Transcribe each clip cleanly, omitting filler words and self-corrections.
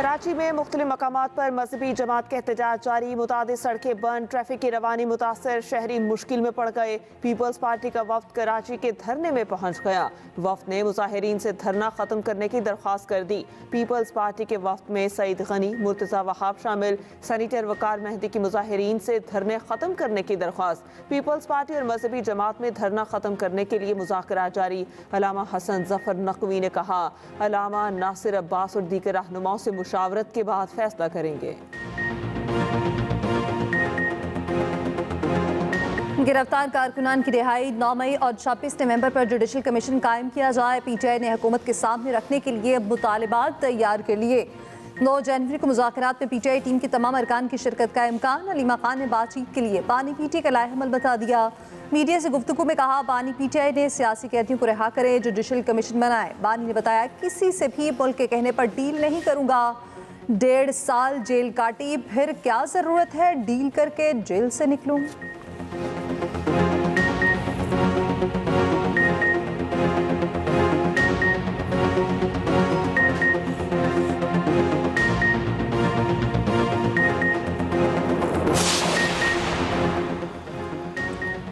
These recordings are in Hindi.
कराची में मुख्तलिफ मकामात पर मजहबी जमात के एहतजाज जारी, मुतादिद सड़कें बंद, ट्रैफिक की रवानी मुतासर, शहरी मुश्किल में पड़ गए। पीपल्स पार्टी का वफ्द कराची के धरने में पहुंच गया। वफ्द ने मुजाहिरीन से धरना खत्म करने की दरख्वास्त कर दी। पीपल्स पार्टी के वफ्द में सईद गनी, मुर्तजा वहाब शामिल। सेनेटर वकार मेहदी की मुजाहिरीन से धरने खत्म करने की दरख्वास्त। पीपल्स पार्टी और मजहबी जमात में धरना खत्म करने के लिए मुज़ाकरात जारी। अल्लामा हसन जफर नकवी ने कहा, अल्लामा नासिर अब्बास और दीगर रहनुमाओं से मुशावरत के बाद फैसला करेंगे। गिरफ्तार कारकुनान की रिहाई 9 मई और 26 नवंबर पर जुडिशल कमीशन कायम किया जाए। पीटीआई ने हुकूमत के सामने रखने के लिए मुतालिबात तैयार कर लिए। 9 जनवरी को मुज़ाकरात में पीटीआई टीम के तमाम अरकान की शिरकत का इम्कान। अलीमा खान ने बातचीत के लिए बानी पीटी का लाएहमल बता दिया। मीडिया से गुफ्तगू में कहा, बानी पीटीआई ने सियासी कैदियों को रिहा करे, जुडिशल कमीशन बनाए। बानी ने बताया, किसी से भी मुल्क के कहने पर डील नहीं करूंगा। 1.5 साल जेल काटी, फिर क्या जरूरत है डील करके जेल से निकलूं।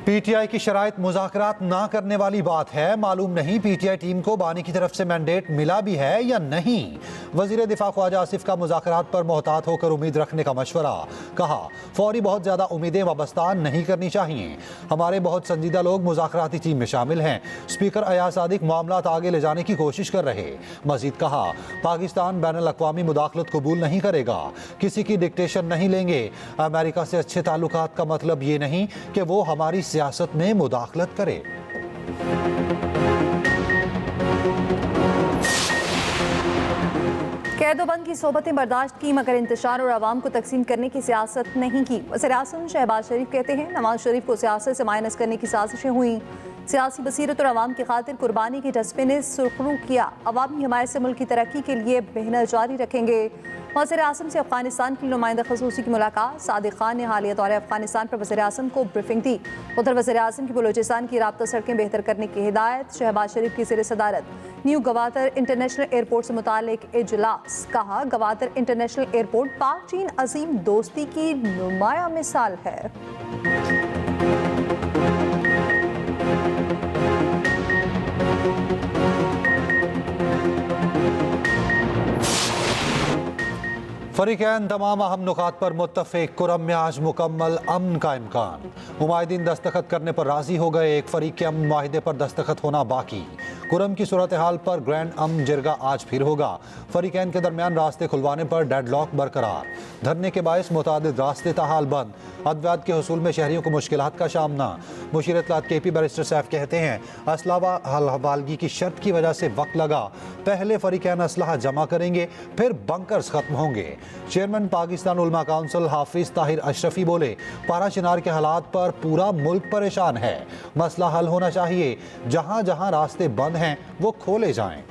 पीटीआई की शराइत मुज़ाकरात ना करने वाली बात है। मालूम नहीं पीटीआई टीम को बानी की तरफ से मैंडेट मिला भी है या नहीं। वज़ीर दिफा ख्वाजा आसिफ का मुज़ाकरात पर मोहतात होकर उम्मीद रखने का मशवरा। कहा, फौरी बहुत ज़्यादा उम्मीदें वाबस्ता नहीं करनी चाहिए। हमारे बहुत संजीदा लोग मुज़ाकराती टीम में शामिल हैं। स्पीकर अयाज सादिक मामलात आगे ले जाने की कोशिश कर रहे। मजीद कहा, पाकिस्तान बैनुल-अक़वामी मुदाखलत कबूल नहीं करेगा, किसी की डिक्टेशन नहीं लेंगे। अमेरिका से अच्छे ताल्लुकात का मतलब ये नहीं कि वो हमारी सियासत में मुदाखलत करे। कैदोबंद की सोबतें बर्दाश्त की, मगर इंतशार और आवाम को तकसीम करने की सियासत नहीं की। वज़ीर-ए-आज़म शहबाज शरीफ कहते हैं, नवाज शरीफ को सियासत से माइनस करने की साजिशें हुई। सियासी बसीरत और आवाम की खातिर कुर्बानी के जज्बे ने सुरखरू किया। अवामी हिमायत से मुल्क की तरक्की के लिए मेहनत जारी रखेंगे। वज़ीर-ए-आज़म से अफगानिस्तान की नुमाइंदा खसूसी की मुलाकात। सादिक खान ने हालिया दौरे अफगानिस्तान पर वज़ीर-ए-आज़म को ब्रीफिंग दी। उधर वज़ीर-ए-आज़म की बलूचिस्तान की राब्ता सड़कें बेहतर करने की हिदायत। शहबाज शरीफ की ज़ेर सदारत न्यू गवादर इंटरनेशनल एयरपोर्ट से मुतालिक इजलास। कहा, गवादर इंटरनेशनल एयरपोर्ट पाक चीन अजीम दोस्ती की नुमाया मिसाल है। फरीकैन तमाम अहम नुकात पर मुत्तफ़िक। कुरम में आज मुकम्मल अमन का इम्कान। मुमाहिदीन दस्तखत करने पर राजी हो गए। एक फरीक के अमन माहिदे पर दस्तखत होना बाकी। कुरम की सूरत हाल पर ग्रैंड अमन जिरगा आज फिर होगा। फरीकैन के दरमियान रास्ते खुलवाने पर डेडलॉक बरकरार। धरने के बायस मुतादिद रास्ते ताहाल बंद। अद्वियात के हसूल में शहरियों को मुश्किलात का सामना। मुशीर इत्तलात केपी बैरिस्टर सैफ कहते हैं, असलाह हवालगी की शर्त की वजह से वक्त लगा। पहले फरीकैन असलाह जमा करेंगे, फिर बंकर्स खत्म होंगे। चेयरमैन पाकिस्तान उलमा काउंसिल हाफिज ताहिर अशरफी बोले, पारा चिनार के हालात पर पूरा मुल्क परेशान है। मसला हल होना चाहिए। जहां जहां रास्ते बंद हैं वो खोले जाएं।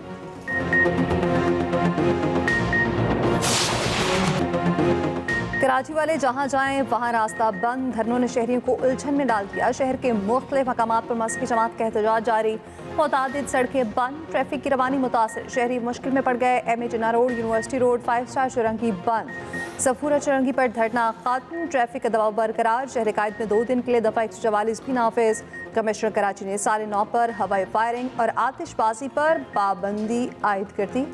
कराची वाले जहां जाएं वहां रास्ता बंद। धरनों ने शहरियों को उलझन में डाल दिया। शहर के मुख्तलिफ मकामात पर मस्जिद जमात का एहतजाज जारी। मुतादिद सड़कें बंद, ट्रैफिक की रवानी मुतासर, शहरी मुश्किल में पड़ गए। MA जिन्ना रोड, यूनिवर्सिटी रोड, 5 स्टार चौरंगी बंद। सफूरा चौरंगी पर धरना खत्म, ट्रैफिक का दबाव बरकरार। शहर कायद में 2 दिन के लिए दफा 144 भी नाफिज। कमिश्नर कराची ने 9:30 पर हवाई फायरिंग और आतिशबाजी पर पाबंदी आयद कर दी।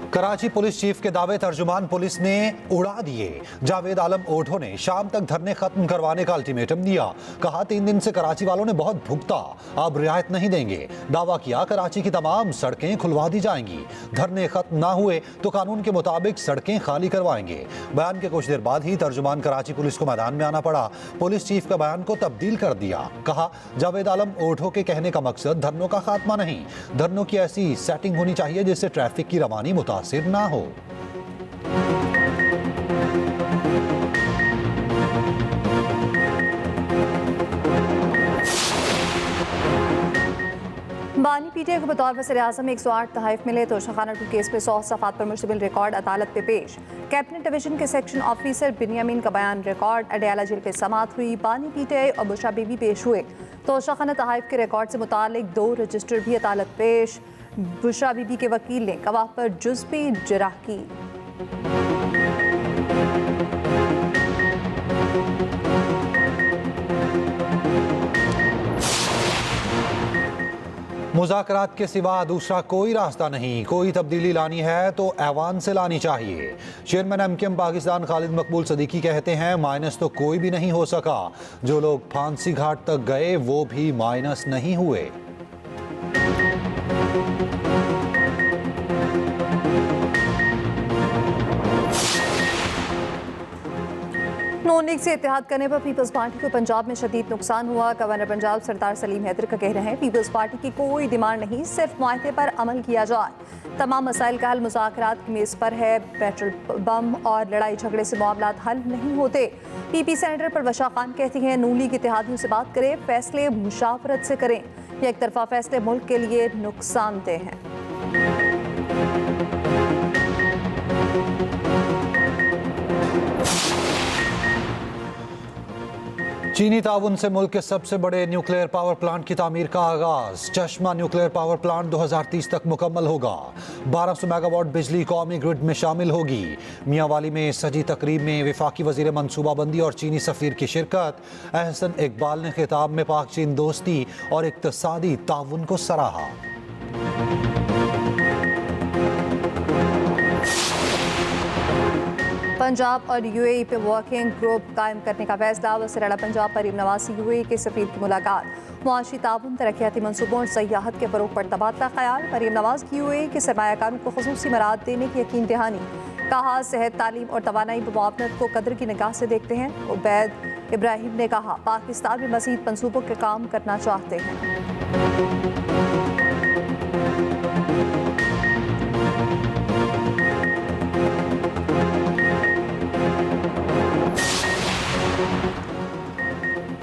कराची पुलिस चीफ के दावे तर्जुमान पुलिस ने उड़ा दिए। जावेद आलम ओढ़ो ने शाम तक धरने खत्म करवाने का अल्टीमेटम दिया। कहा, 3 दिन से कराची वालों ने बहुत भुगता, अब रियायत नहीं देंगे। दावा किया, कराची की तमाम सड़कें खुलवा दी जाएंगी। धरने खत्म ना हुए तो कानून के मुताबिक सड़कें खाली करवाएंगे। बयान के कुछ देर बाद ही तर्जुमान कराची पुलिस को मैदान में आना पड़ा। पुलिस चीफ का बयान को तब्दील कर दिया। कहा, जावेद आलम ओढ़ो के कहने का मकसद धरनों का खात्मा नहीं, धरनों की ऐसी सेटिंग होनी चाहिए जिससे ट्रैफिक की रवानी मुतासिर ना हो। बानी पीटीआई को बतौर वज़ीर आज़म 108 तहफ़ मिले। तोशा खाना 2 केस में 100 सफ़ात पर मुश्तमिल रिकॉर्ड अदालत पे पेश। कैबिनेट डिवीजन के सेक्शन ऑफिसर बिनियामीन का बयान रिकॉर्ड। अडयाला जेल पे समात हुई। बानी पीटीआई और बुशरा बीबी पेश हुए। तोशा खाना तहफ़ के रिकॉर्ड से मुतालिक 2 रजिस्टर भी अदालत पेश। बुशरा बीबी के वकील ने गवाह पर जुज़वी जराह की। मुज़ाकरात के सिवा दूसरा कोई रास्ता नहीं। कोई तब्दीली लानी है तो ऐवान से लानी चाहिए। चेयरमैन एमकेएम पाकिस्तान खालिद मकबूल सदीकी कहते हैं माइनस तो कोई भी नहीं हो सका। जो लोग फांसी घाट तक गए वो भी माइनस नहीं हुए। नून लीग से इत्तेहाद करने पर पीपल्स पार्टी को पंजाब में शदीद नुकसान हुआ। गवर्नर पंजाब सरदार सलीम हैदर का कहना है पीपल्स पार्टी की कोई डिमांड नहीं, सिर्फ मुआहदे पर अमल किया जाए। तमाम मसाइल का हल मुज़ाकरात की मेज़ पर है। पेट्रोल बम और लड़ाई झगड़े से मामलात हल नहीं होते। पीपी सेनेटर परवशा खान कहती हैं नून लीग इत्तेहादियों से बात करें, फैसले मुशावरत से करें। एक तरफा फैसले मुल्क के लिए नुकसानदेह हैं। चीनी ताउन से मुल्क के सबसे बड़े न्यूक्लियर पावर प्लांट की तामीर का आगाज। चश्मा न्यूक्लियर पावर प्लांट 2030 तक मुकम्मल होगा। 1200 मेगावाट बिजली कौमी ग्रिड में शामिल होगी। मियांवाली में सजी तकरीब में वफाकी वजीर मनसूबाबंदी और चीनी सफीर की शिरकत। अहसन इकबाल ने खिताब में पाक चीन दोस्ती और इक्तसादी ताउन को सराहा। पंजाब और यूएई पे वर्किंग ग्रुप कायम करने का फैसला। वज़ीर आला पंजाब मरीम नवाज से यूएई के सफीर की मुलाकात। मुआशी ताउन, तरक्याती मनसूबों और सयाहत के फ़रोग़ पर तबादला ख्याल। मरीम नवाज की यूएई के सरमायाकारों को ख़ुसूसी मराद देने की यकीन दहानी। कहा सेहत, तालीम और तवानाई मुआवनत को कदर की निगाह से देखते हैं। उबैद इब्राहिम ने कहा पाकिस्तान में मज़ीद मनसूबों के काम करना चाहते हैं।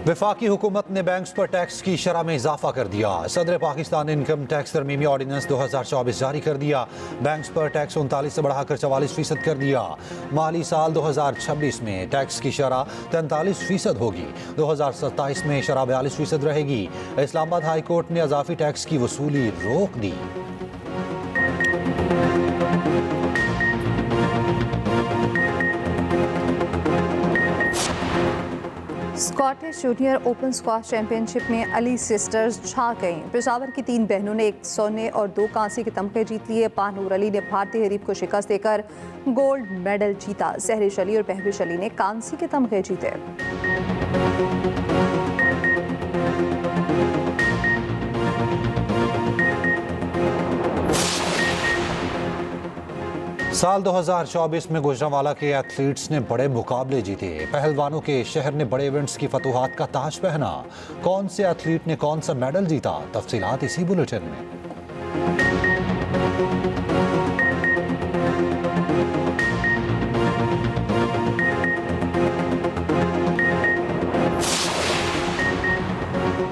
वफाकी हुकूमत ने बैंक्स पर टैक्स की शरह में इजाफा कर दिया। सदर पाकिस्तान ने इनकम टैक्स तरमीमी ऑर्डिनेंस 2024 जारी कर दिया। बैंक्स पर टैक्स 39 से बढ़ाकर 44% कर दिया। माली साल 2026 में टैक्स की शरह 43% होगी। 2027 में शरह 42% रहेगी। इस्लामाबाद हाई कोर्ट ने अजाफी टैक्स की वसूली रोक दी। Scottish junior open squash championship में अली सिस्टर्स छा गईं। पेशावर की 3 बहनों ने 1 सोने और 2 कांसे के तमगे जीत लिए। पानूर अली ने भारतीय हरीफ को शिकस्त देकर गोल्ड मेडल जीता। सहरिश अली और बहविश अली ने कांसे के तमगे जीते। साल 2024 में गुजरांवाला के एथलीट्स ने बड़े मुकाबले जीते। पहलवानों के शहर ने बड़े इवेंट्स की फतूहात का ताज पहना। कौन से एथलीट ने कौन सा मेडल जीता, तफसीलात इसी बुलेटिन में।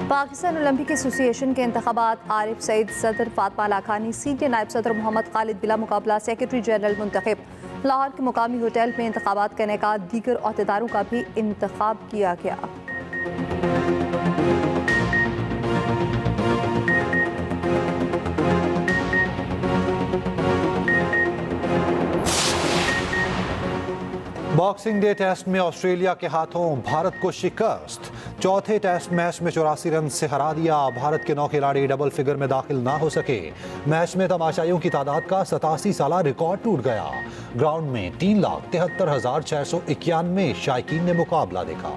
पाकिस्तान ओलंपिक एसोसिएशन के इंतखाबात। आरिफ सईद सदर, फातमा लाखानी सीनियर नायब सदर, मोहम्मद खालिद बिला मुकाबला सेक्रेटरी जनरल मुंतखब। लाहौर के मुकामी होटल में इंतखाबात करने का दीगर अहदेदारों का भी इंतखाब किया गया। बॉक्सिंग डे टेस्ट में ऑस्ट्रेलिया के हाथों भारत को शिकस्त। चौथे टेस्ट मैच में 84 रन से हरा दिया। भारत के 9 खिलाड़ी डबल फिगर में दाखिल ना हो सके। मैच में तमाशाइयों की तादाद का 87 साला रिकॉर्ड टूट गया। ग्राउंड में 3,73,691 शायकीन ने मुकाबला देखा।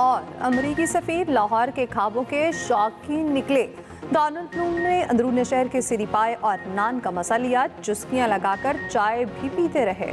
और अमरीकी सफीर लाहौर के खाबों के शौकीन निकले। डोनाल्ड ट्रम्प ने अंदरूनी शहर के सिरी पाए और नान का मजा लिया। चुस्कियां लगाकर चाय भी पीते रहे।